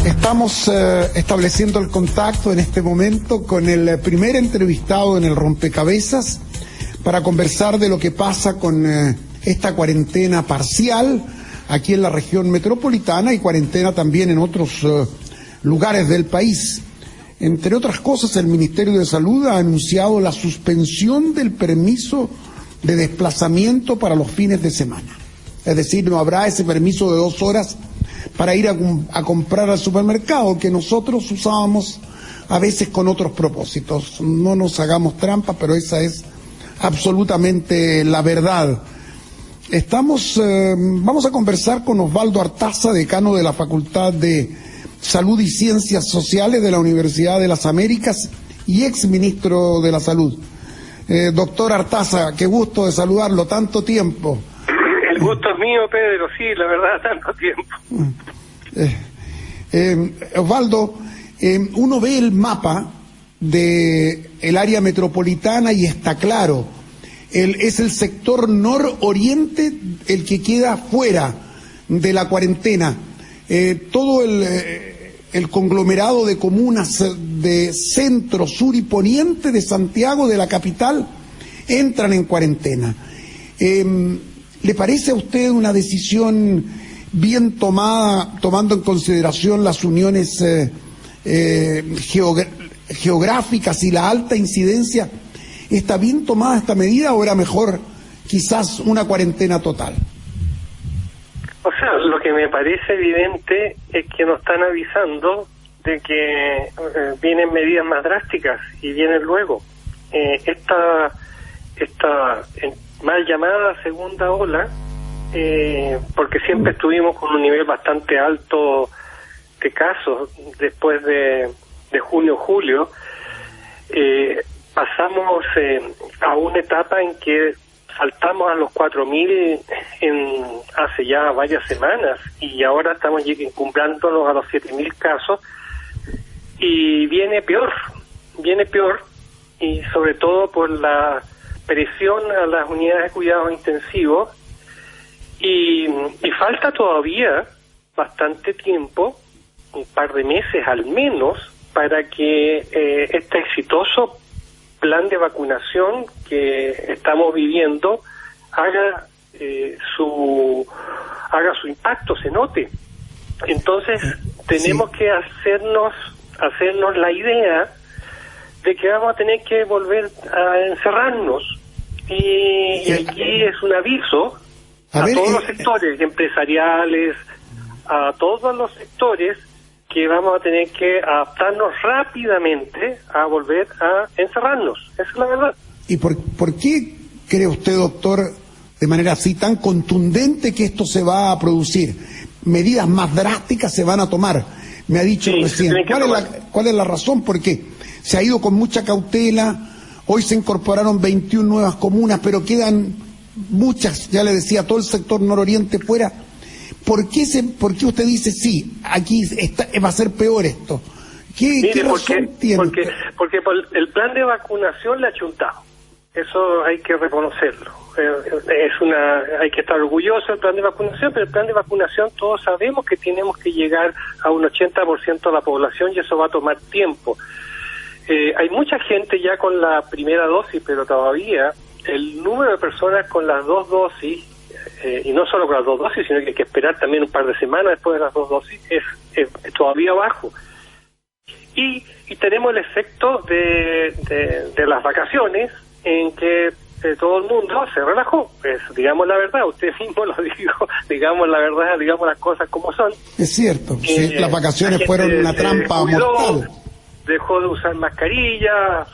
Estamos estableciendo el contacto en este momento con el primer entrevistado en el Rompecabezas para conversar de lo que pasa con esta cuarentena parcial aquí en la región metropolitana y cuarentena también en otros lugares del país. Entre otras cosas, el Ministerio de Salud ha anunciado la suspensión del permiso de desplazamiento para los fines de semana. Es decir, no habrá ese permiso de 2 horas para ir a comprar al supermercado que nosotros usábamos a veces con otros propósitos. No nos hagamos trampa, pero esa es absolutamente la verdad. Vamos a conversar con Osvaldo Artaza, decano de la Facultad de Salud y Ciencias Sociales de la Universidad de las Américas y exministro de la Salud. Doctor Artaza, qué gusto de saludarlo, tanto tiempo. El gusto es mío, Pedro, sí, la verdad, tanto tiempo. Osvaldo, uno ve el mapa del área metropolitana y está claro, es el sector nororiente el que queda fuera de la cuarentena. Todo el conglomerado de comunas de centro, sur y poniente de Santiago, de la capital, entran en cuarentena. ¿Le parece a usted una decisión bien tomada, tomando en consideración las uniones geográficas y la alta incidencia? ¿Está bien tomada esta medida o era mejor quizás una cuarentena total? O sea, lo que me parece evidente es que nos están avisando de que vienen medidas más drásticas y vienen luego. Esta mal llamada segunda ola, porque siempre estuvimos con un nivel bastante alto de casos después de junio, julio, pasamos a una etapa en que saltamos a los 4.000 hace ya varias semanas y ahora estamos encumbrándonos a los 7.000 casos y viene peor y sobre todo por la presión a las unidades de cuidados intensivos y falta todavía bastante tiempo, un par de meses al menos, para que este exitoso plan de vacunación que estamos viviendo haga su impacto, se note. Entonces tenemos que hacernos la idea de que vamos a tener que volver a encerrarnos y aquí es un aviso a todos los sectores empresariales, a todos los sectores, que vamos a tener que adaptarnos rápidamente a volver a encerrarnos. Esa es la verdad. ¿Y por qué cree usted, doctor, de manera así tan contundente que esto se va a producir? Medidas más drásticas se van a tomar. Me ha dicho recién. ¿Cuál es la razón? Porque se ha ido con mucha cautela. Hoy se incorporaron 21 nuevas comunas, pero quedan muchas, ya le decía, todo el sector nororiente fuera. ¿Por qué usted dice sí, aquí va a ser peor esto? ¿Qué razón tiene? Porque el plan de vacunación le ha chuntado. Eso hay que reconocerlo. Hay que estar orgulloso del plan de vacunación, pero el plan de vacunación todos sabemos que tenemos que llegar a un 80% de la población y eso va a tomar tiempo. Hay mucha gente ya con la primera dosis, pero todavía el número de personas con las 2 dosis, y no solo con las 2 dosis, sino que hay que esperar también un par de semanas después de las 2 dosis, es todavía bajo. Y tenemos el efecto de las vacaciones, en que todo el mundo se relajó. Pues, digamos la verdad, usted mismo lo dijo, digamos la verdad, digamos las cosas como son. Es cierto, sí, las vacaciones fueron una trampa mortal. Dejó de usar mascarillas,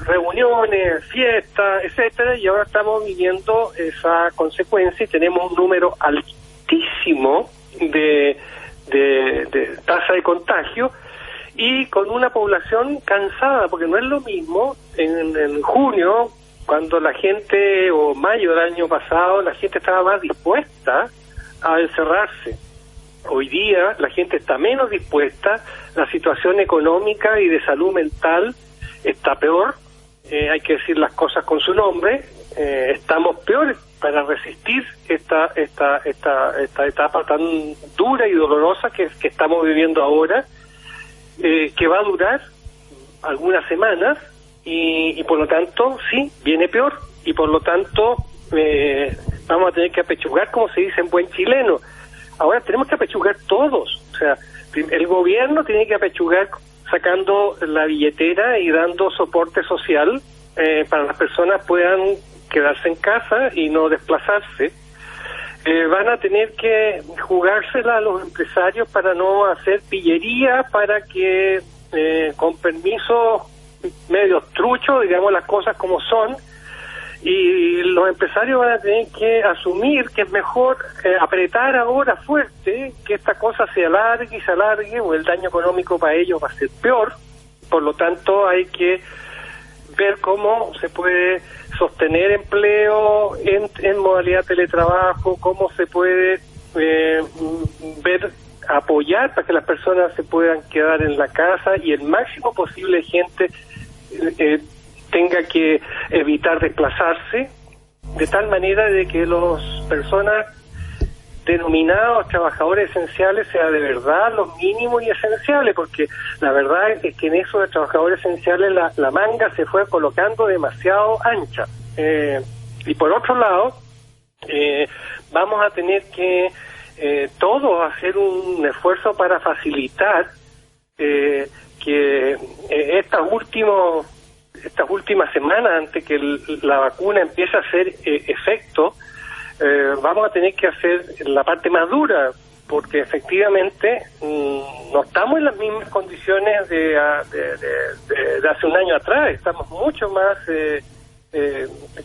reuniones, fiestas, etcétera, y ahora estamos viviendo esa consecuencia y tenemos un número altísimo de tasa de contagio y con una población cansada, porque no es lo mismo en junio, cuando la gente, o mayo del año pasado, la gente estaba más dispuesta a encerrarse. Hoy día la gente está menos dispuesta, la situación económica y de salud mental está peor, hay que decir las cosas con su nombre, estamos peores para resistir esta etapa tan dura y dolorosa que estamos viviendo ahora, que va a durar algunas semanas y por lo tanto sí, viene peor y por lo tanto vamos a tener que apechugar, como se dice en buen chileno. Ahora tenemos que apechugar todos, o sea, el gobierno tiene que apechugar sacando la billetera y dando soporte social para las personas puedan quedarse en casa y no desplazarse. Van a tener que jugársela a los empresarios para no hacer pillería, para que con permisos medios truchos, digamos las cosas como son, y los empresarios van a tener que asumir que es mejor apretar ahora fuerte, que esta cosa se alargue, o el daño económico para ellos va a ser peor. Por lo tanto, hay que ver cómo se puede sostener empleo en modalidad teletrabajo, cómo se puede apoyar para que las personas se puedan quedar en la casa y el máximo posible de gente tenga que evitar desplazarse, de tal manera de que las personas denominados trabajadores esenciales sea de verdad los mínimos y esenciales, porque la verdad es que en eso de trabajadores esenciales la manga se fue colocando demasiado ancha. Y por otro lado, vamos a tener que todos hacer un esfuerzo para facilitar que estas últimas semanas, antes que la vacuna empiece a hacer efecto, vamos a tener que hacer la parte más dura, porque efectivamente no estamos en las mismas condiciones de hace un año atrás, estamos mucho más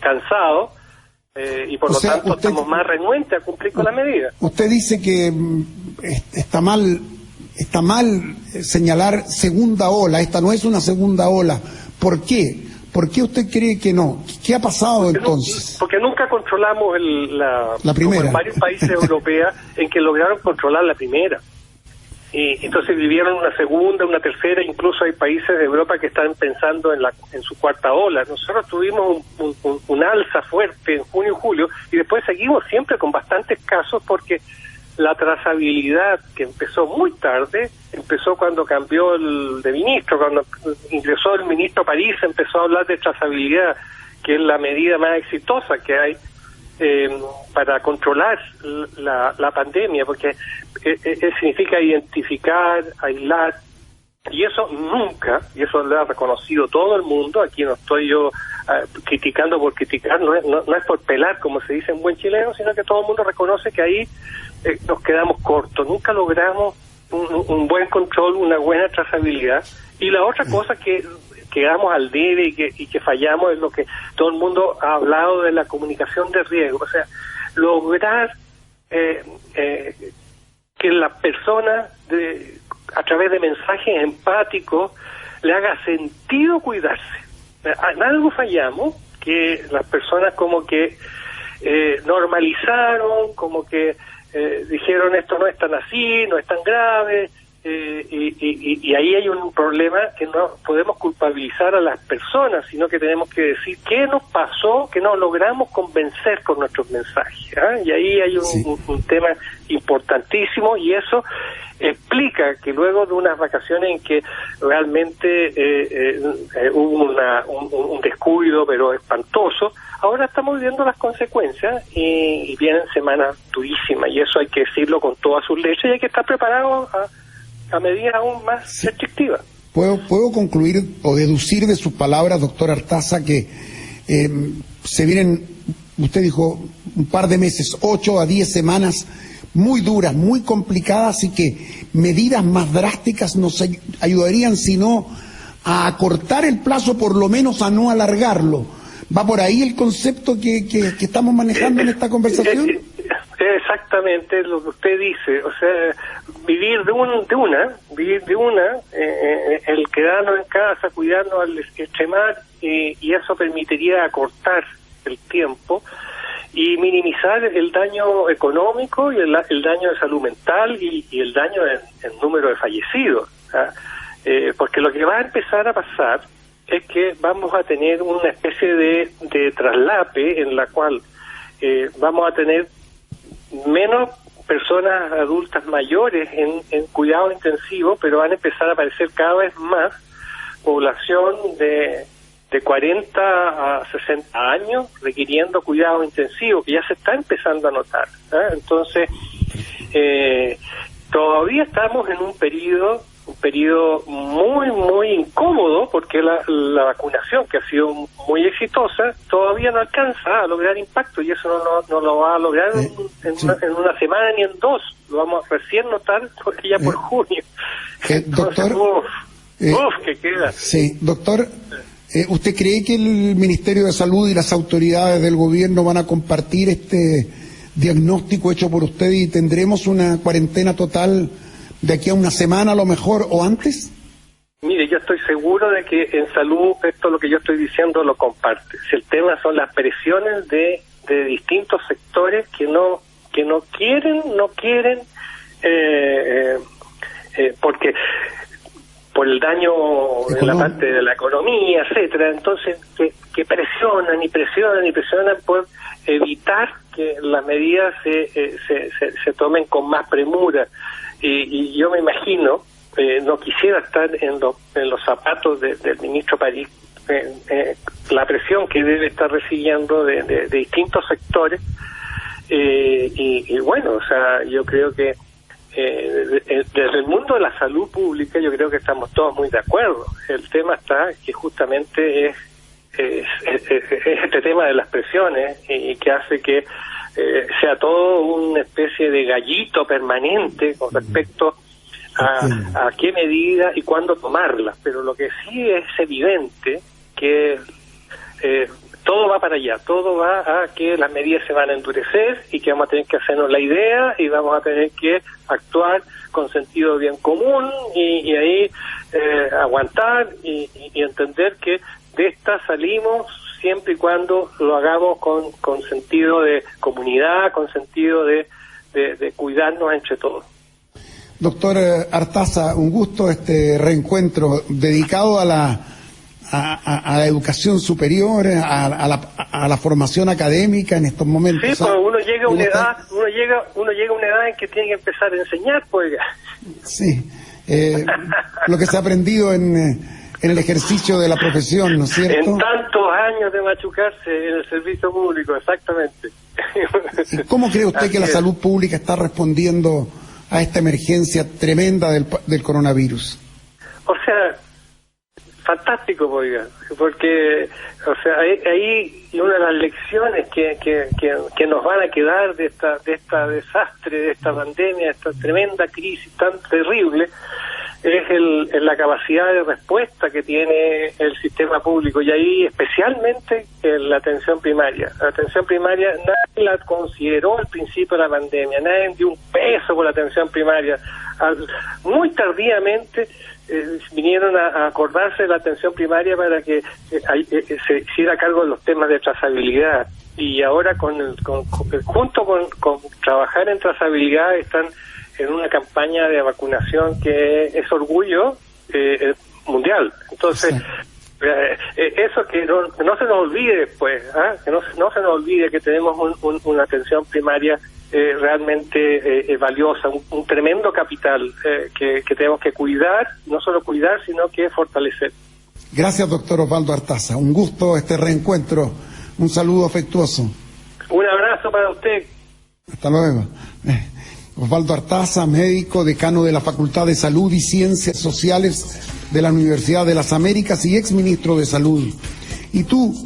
cansados y por lo tanto estamos más renuentes a cumplir con la medida. Usted dice que está mal señalar segunda ola, esta no es una segunda ola. ¿Por qué? ¿Por qué usted cree que no? ¿Qué ha pasado entonces? Porque nunca controlamos la primera. Como en varios países europeos en que lograron controlar la primera. Y entonces vivieron una segunda, una tercera, incluso hay países de Europa que están pensando en su cuarta ola. Nosotros tuvimos un alza fuerte en junio y julio y después seguimos siempre con bastantes casos porque la trazabilidad, que empezó muy tarde, empezó cuando cambió el de ministro, cuando ingresó el ministro París, empezó a hablar de trazabilidad, que es la medida más exitosa que hay para controlar la pandemia, porque significa identificar, aislar, y eso nunca, y eso lo ha reconocido todo el mundo, aquí no estoy yo criticando por criticar, no es por pelar, como se dice en buen chileno, sino que todo el mundo reconoce que ahí nos quedamos cortos, nunca logramos un buen control, una buena trazabilidad. Y la otra cosa que quedamos al debe y que fallamos es lo que todo el mundo ha hablado de la comunicación de riesgo, o sea, lograr que la persona a través de mensajes empáticos le haga sentido cuidarse. En algo fallamos, que las personas como que normalizaron, como que dijeron esto no es tan así, no es tan grave, y ahí hay un problema que no podemos culpabilizar a las personas, sino que tenemos que decir qué nos pasó, que no logramos convencer con nuestros mensajes, ¿eh? Y ahí hay un tema importantísimo, y eso explica que luego de unas vacaciones en que realmente hubo un descuido pero espantoso, ahora estamos viviendo las consecuencias y vienen semanas durísimas, y eso hay que decirlo con todas sus letras, y hay que estar preparado a medidas aún más restrictivas. ¿Puedo concluir o deducir de sus palabras, doctor Artaza, que se vienen, usted dijo, un par de meses, 8 a 10 semanas muy duras, muy complicadas, y que medidas más drásticas nos ayudarían, si no a acortar el plazo, por lo menos a no alargarlo? ¿Va por ahí el concepto que estamos manejando en esta conversación? Exactamente lo que usted dice, o sea, vivir de una, el quedarnos en casa, cuidarnos al extremar, y eso permitiría acortar el tiempo y minimizar el daño económico y el daño de salud mental y el daño en número de fallecidos, ¿ah? Porque lo que va a empezar a pasar es que vamos a tener una especie de traslape en la cual vamos a tener menos personas adultas mayores en cuidado intensivo, pero van a empezar a aparecer cada vez más población de 40 a 60 años requiriendo cuidado intensivo, que ya se está empezando a notar, ¿eh? Entonces, todavía estamos en un periodo muy incómodo, porque la vacunación, que ha sido muy exitosa, todavía no alcanza a lograr impacto, y eso no lo va a lograr en una semana ni en dos, lo vamos a recién notar porque ya por junio. Entonces, doctor, que queda. Sí, doctor, ¿usted cree que el Ministerio de Salud y las autoridades del gobierno van a compartir este diagnóstico hecho por usted y tendremos una cuarentena total de aquí a una semana a lo mejor o antes? Mire, yo estoy seguro de que en salud esto lo que yo estoy diciendo lo comparte. Si el tema son las presiones de distintos sectores que no quieren porque por el daño en la parte de la economía, etcétera, entonces que presionan por evitar que las medidas se tomen con más premura. Y yo me imagino, no quisiera estar en los zapatos del ministro París, la presión que debe estar recibiendo de distintos sectores, y bueno, o sea, yo creo que desde el mundo de la salud pública yo creo que estamos todos muy de acuerdo. El tema está que justamente es este tema de las presiones y que hace que sea todo una especie de gallito permanente con respecto a qué medida y cuándo tomarlas. Pero lo que sí es evidente que todo va para allá, todo va a que las medidas se van a endurecer y que vamos a tener que hacernos la idea y vamos a tener que actuar con sentido bien común y ahí aguantar y entender que de esta salimos siempre y cuando lo hagamos con sentido de comunidad, con sentido de cuidarnos entre todos. Doctor Artaza, un gusto este reencuentro dedicado a la educación superior, a la formación académica en estos momentos. Sí, pues uno llega a una edad en que tiene que empezar a enseñar, pues. Sí, lo que se ha aprendido en el ejercicio de la profesión, ¿no es cierto? En tantos años de machucarse en el servicio público, exactamente. ¿Y cómo cree usted que la salud pública está respondiendo a esta emergencia tremenda del coronavirus? O sea, fantástico, oiga, porque, o sea, ahí una de las lecciones que nos van a quedar de esta desastre, de esta pandemia, de esta tremenda crisis tan terrible, es la capacidad de respuesta que tiene el sistema público, y ahí especialmente la atención primaria. La atención primaria nadie la consideró al principio de la pandemia, nadie dio un peso por la atención primaria. Muy tardíamente vinieron a acordarse de la atención primaria para que se hiciera cargo de los temas de trazabilidad, y ahora junto con trabajar en trazabilidad están en una campaña de vacunación que es orgullo mundial. Entonces, eso que no se nos olvide, pues, que no se nos olvide que tenemos una atención primaria realmente valiosa, un tremendo capital que tenemos que cuidar, no solo cuidar, sino que fortalecer. Gracias, doctor Osvaldo Artaza. Un gusto este reencuentro. Un saludo afectuoso. Un abrazo para usted. Hasta luego. Osvaldo Artaza, médico, decano de la Facultad de Salud y Ciencias Sociales de la Universidad de las Américas y exministro de Salud. ¿Y tú